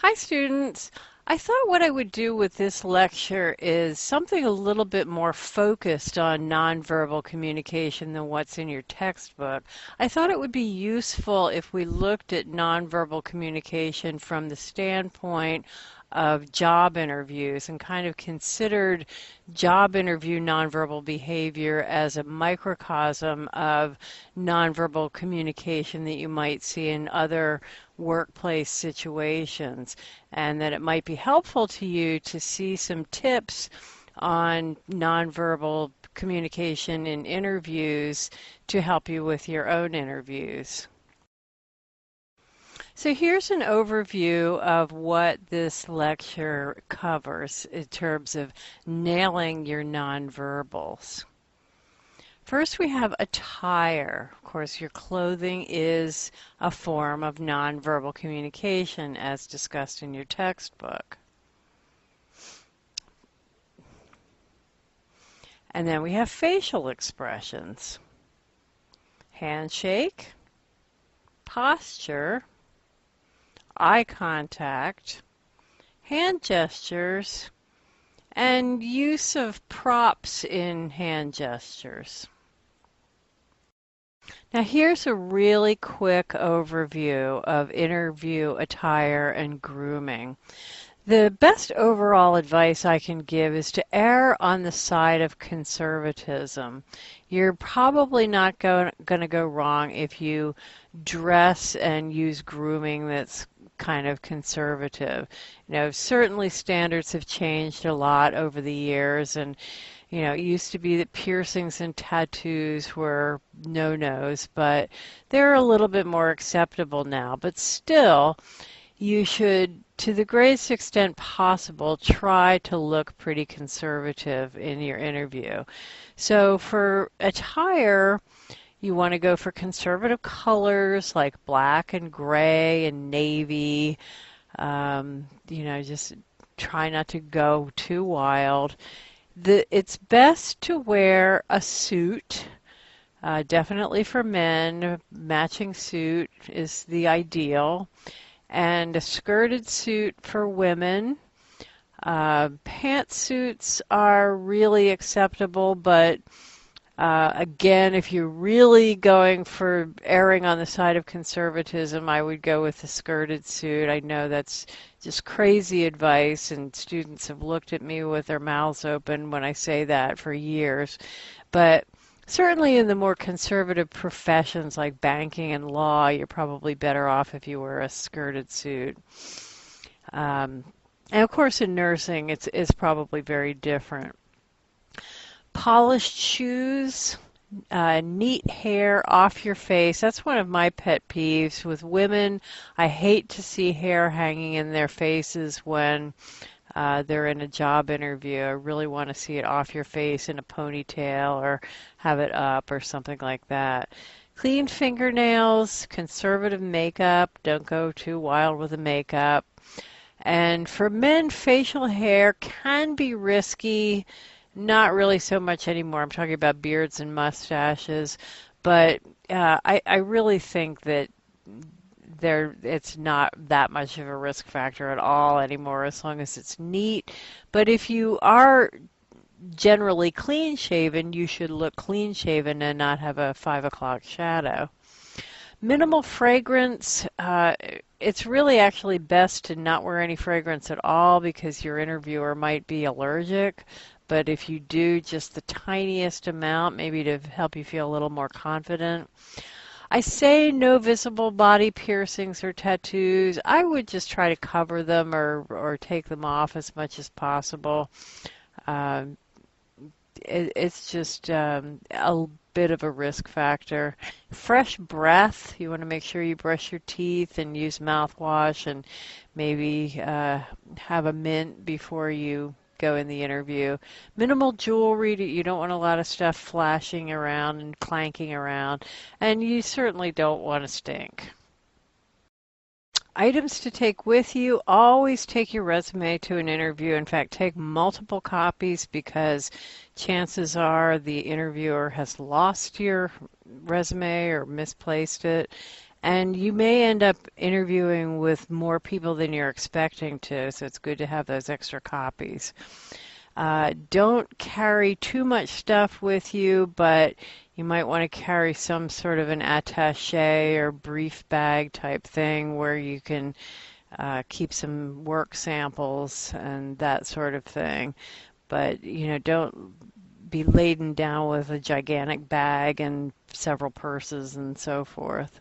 Hi students! I thought what I would do with this lecture is something a little bit more focused on nonverbal communication than what's in your textbook. I thought it would be useful if we looked at nonverbal communication from the standpoint of job interviews and kind of considered job interview nonverbal behavior as a microcosm of nonverbal communication that you might see in other workplace situations, and that it might be helpful to you to see some tips on nonverbal communication in interviews to help you with your own interviews. So here's an overview of what this lecture covers in terms of nailing your nonverbals. First, we have attire. Of course, your clothing is a form of nonverbal communication as discussed in your textbook. And then we have facial expressions. Handshake, posture, eye contact, hand gestures, and use of props in hand gestures. Now here's a really quick overview of interview attire and grooming. The best overall advice I can give is to err on the side of conservatism. You're probably not going to go wrong if you dress and use grooming that's kind of conservative. You know, certainly standards have changed a lot over the years, and it used to be that piercings and tattoos were no-nos, but they're a little bit more acceptable now. But still, you should, to the greatest extent possible, try to look pretty conservative in your interview. So for attire, you want to go for conservative colors like black and gray and navy. Just try not to go too wild. It's best to wear a suit, definitely for men. Matching suit is the ideal, and a skirted suit for women. Pantsuits are really acceptable, but again, if you're really going for erring on the side of conservatism, I would go with the skirted suit. I know that's just crazy advice, and students have looked at me with their mouths open when I say that for years. But certainly in the more conservative professions like banking and law, you're probably better off if you wear a skirted suit. And of course in nursing, it's probably very different. Polished shoes, neat hair off your face. That's one of my pet peeves with women. I hate to see hair hanging in their faces when they're in a job interview. I really want to see it off your face in a ponytail or have it up or something like that. Clean fingernails, conservative makeup. Don't go too wild with the makeup. And for men, facial hair can be risky. Not really so much anymore. I'm talking about beards and mustaches, but I really think that it's not that much of a risk factor at all anymore as long as it's neat. But if you are generally clean shaven, you should look clean shaven and not have a 5 o'clock shadow. Minimal fragrance. It's really actually best to not wear any fragrance at all because your interviewer might be allergic. But if you do just the tiniest amount, maybe to help you feel a little more confident. I say no visible body piercings or tattoos. I would just try to cover them or take them off as much as possible. It's just a bit of a risk factor. Fresh breath. You want to make sure you brush your teeth and use mouthwash and maybe have a mint before you go in the interview. Minimal jewelry. You don't want a lot of stuff flashing around and clanking around, and you certainly don't want to stink. Items to take with you. Always take your resume to an interview. In fact, take multiple copies because chances are the interviewer has lost your resume or misplaced it. And you may end up interviewing with more people than you're expecting to, so it's good to have those extra copies. Don't carry too much stuff with you, but you might want to carry some sort of an attaché or brief bag type thing where you can keep some work samples and that sort of thing. But, don't be laden down with a gigantic bag and several purses and so forth.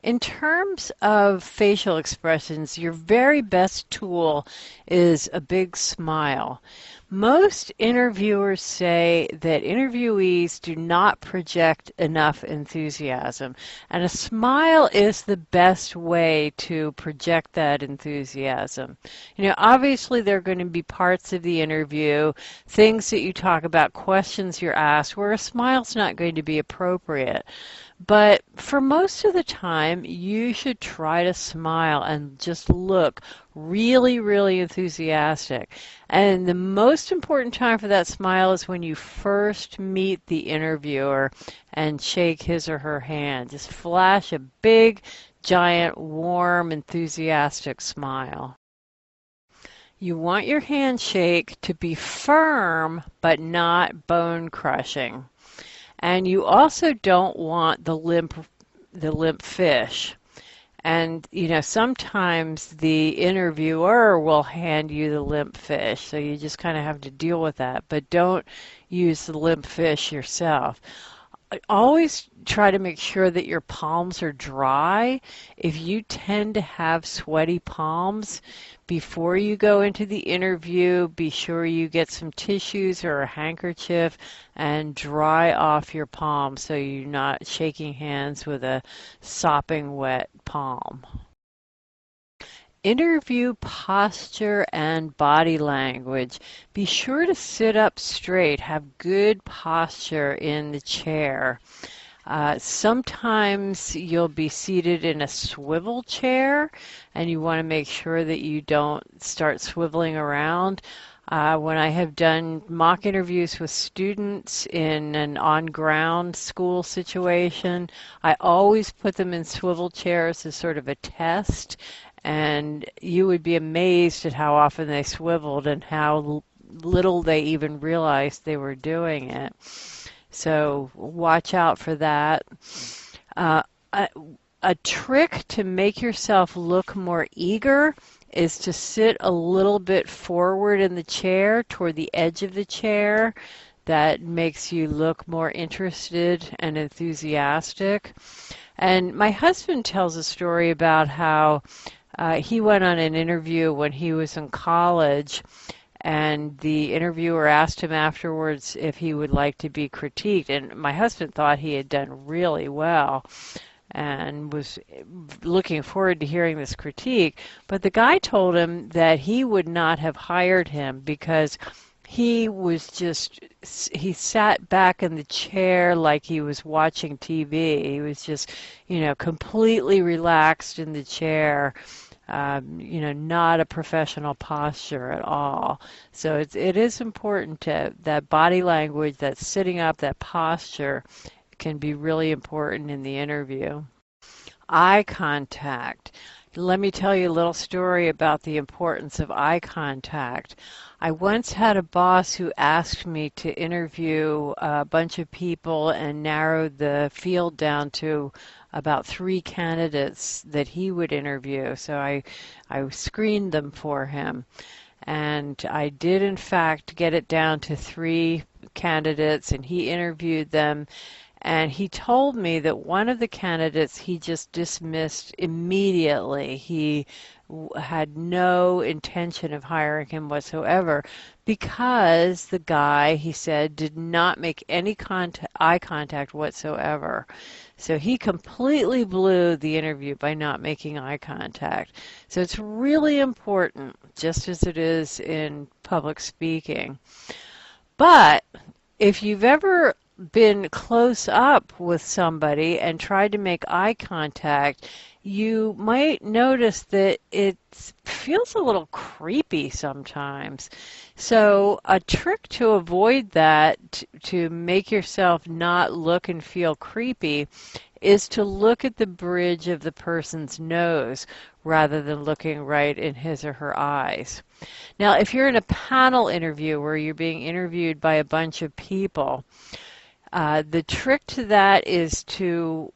In terms of facial expressions, your very best tool is a big smile. Most interviewers say that interviewees do not project enough enthusiasm, and a smile is the best way to project that enthusiasm. Obviously there are going to be parts of the interview, things that you talk about, questions you're asked, where a smile's not going to be appropriate. But for most of the time, you should try to smile and just look really, really enthusiastic. And the most important time for that smile is when you first meet the interviewer and shake his or her hand. Just flash a big, giant, warm, enthusiastic smile. You want your handshake to be firm but not bone crushing. And you also don't want the limp fish. And, sometimes the interviewer will hand you the limp fish, so you just kind of have to deal with that. But don't use the limp fish yourself. Always try to make sure that your palms are dry. If you tend to have sweaty palms, before you go into the interview, be sure you get some tissues or a handkerchief and dry off your palms so you're not shaking hands with a sopping wet palm. Interview posture and body language. Be sure to sit up straight. Have good posture in the chair. Sometimes you'll be seated in a swivel chair, and you want to make sure that you don't start swiveling around. When I have done mock interviews with students in an on-ground school situation, I always put them in swivel chairs as sort of a test, and you would be amazed at how often they swiveled and how little they even realized they were doing it. So watch out for that. Uh, a, a trick to make yourself look more eager is to sit a little bit forward in the chair, toward the edge of the chair. That makes you look more interested and enthusiastic. And my husband tells a story about how he went on an interview when he was in college, and the interviewer asked him afterwards if he would like to be critiqued. And my husband thought he had done really well and was looking forward to hearing this critique. But the guy told him that he would not have hired him because he sat back in the chair like he was watching TV. He was just, completely relaxed in the chair. Not a professional posture at all. So it is important that body language, that sitting up, that posture can be really important in the interview. Eye contact. Let me tell you a little story about the importance of eye contact. I once had a boss who asked me to interview a bunch of people and narrowed the field down to about 3 candidates that he would interview. So I screened them for him. And I did, in fact, get it down to 3 candidates, and he interviewed them. And he told me that one of the candidates he just dismissed immediately. He had no intention of hiring him whatsoever because the guy, he said, did not make any eye contact whatsoever. So he completely blew the interview by not making eye contact. So it's really important, just as it is in public speaking. But if you've ever been close up with somebody and tried to make eye contact, you might notice that it feels a little creepy sometimes. So a trick to avoid that, to make yourself not look and feel creepy, is to look at the bridge of the person's nose rather than looking right in his or her eyes. Now, if you're in a panel interview where you're being interviewed by a bunch of people, the trick to that is to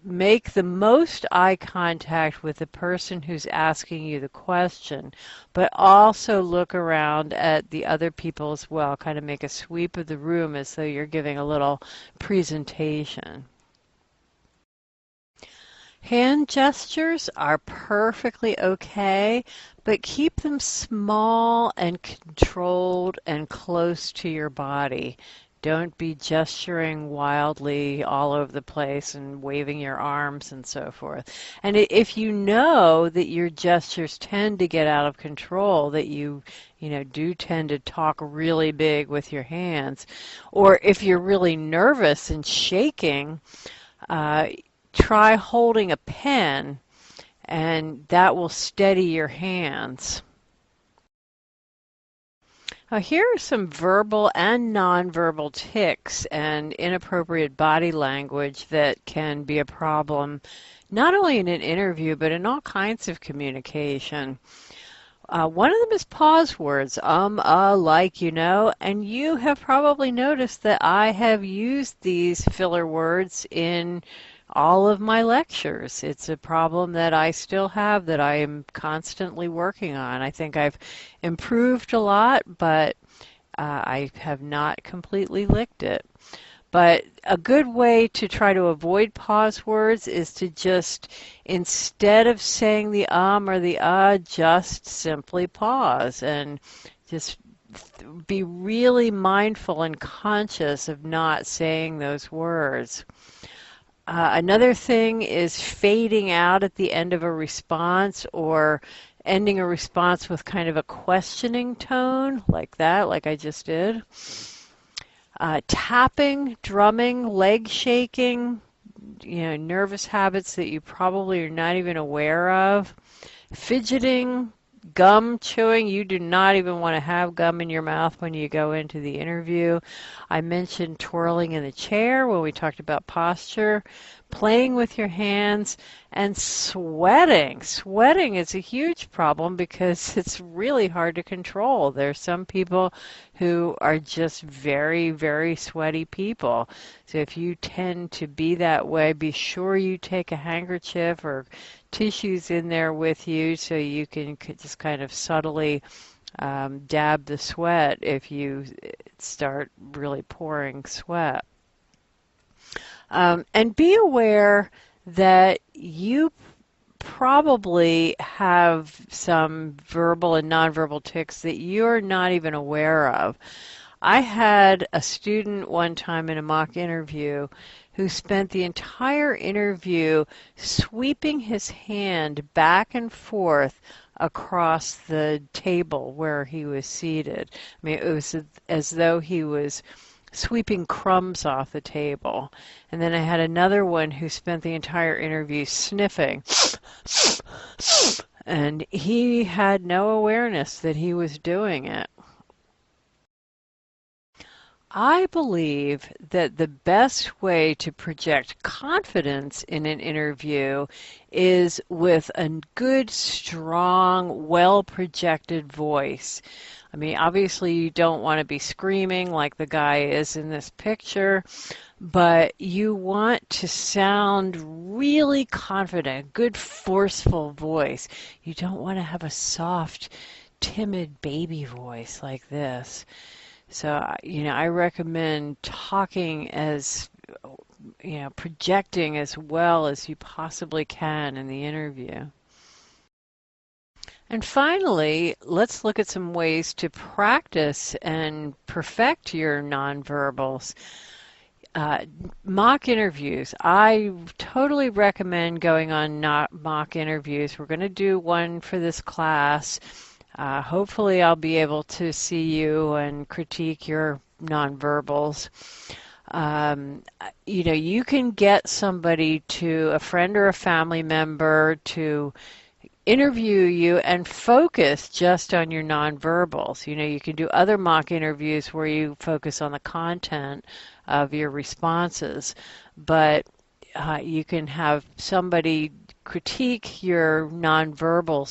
make the most eye contact with the person who's asking you the question, but also look around at the other people as well, kind of make a sweep of the room as though you're giving a little presentation. Hand gestures are perfectly okay, but keep them small and controlled and close to your body. Don't be gesturing wildly all over the place and waving your arms and so forth. And if you know that your gestures tend to get out of control, that you do tend to talk really big with your hands, or if you're really nervous and shaking, uh, try holding a pen, and that will steady your hands. Now, here are some verbal and nonverbal tics and inappropriate body language that can be a problem not only in an interview but in all kinds of communication. One of them is pause words, like, and you have probably noticed that I have used these filler words in all of my lectures. It's a problem that I still have that I am constantly working on. I think I've improved a lot, but I have not completely licked it. But a good way to try to avoid pause words is to just, instead of saying the or the just simply pause and just be really mindful and conscious of not saying those words. Another thing is fading out at the end of a response or ending a response with kind of a questioning tone like that, like I just did. Tapping, drumming, leg shaking, nervous habits that you probably are not even aware of. Fidgeting, gum chewing. You do not even want to have gum in your mouth when you go into the interview. I mentioned twirling in the chair when we talked about posture. Playing with your hands, and sweating. Sweating is a huge problem because it's really hard to control. There's some people who are just very, very sweaty people. So if you tend to be that way, be sure you take a handkerchief or tissues in there with you so you can just kind of subtly dab the sweat if you start really pouring sweat. And be aware that you probably have some verbal and nonverbal tics that you're not even aware of. I had a student one time in a mock interview who spent the entire interview sweeping his hand back and forth across the table where he was seated. I mean, it was as though he was sweeping crumbs off the table. And then I had another one who spent the entire interview sniffing. And he had no awareness that he was doing it. I believe that the best way to project confidence in an interview is with a good, strong, well-projected voice. I mean, obviously you don't want to be screaming like the guy is in this picture, but you want to sound really confident, a good, forceful voice. You don't want to have a soft, timid baby voice like this. So, I recommend talking as, projecting as well as you possibly can in the interview. And finally, let's look at some ways to practice and perfect your nonverbals. Mock interviews. I totally recommend going on mock interviews. We're going to do one for this class. Hopefully I'll be able to see you and critique your nonverbals. You can get somebody a friend or a family member to interview you and focus just on your nonverbals. You can do other mock interviews where you focus on the content of your responses, but you can have somebody critique your nonverbals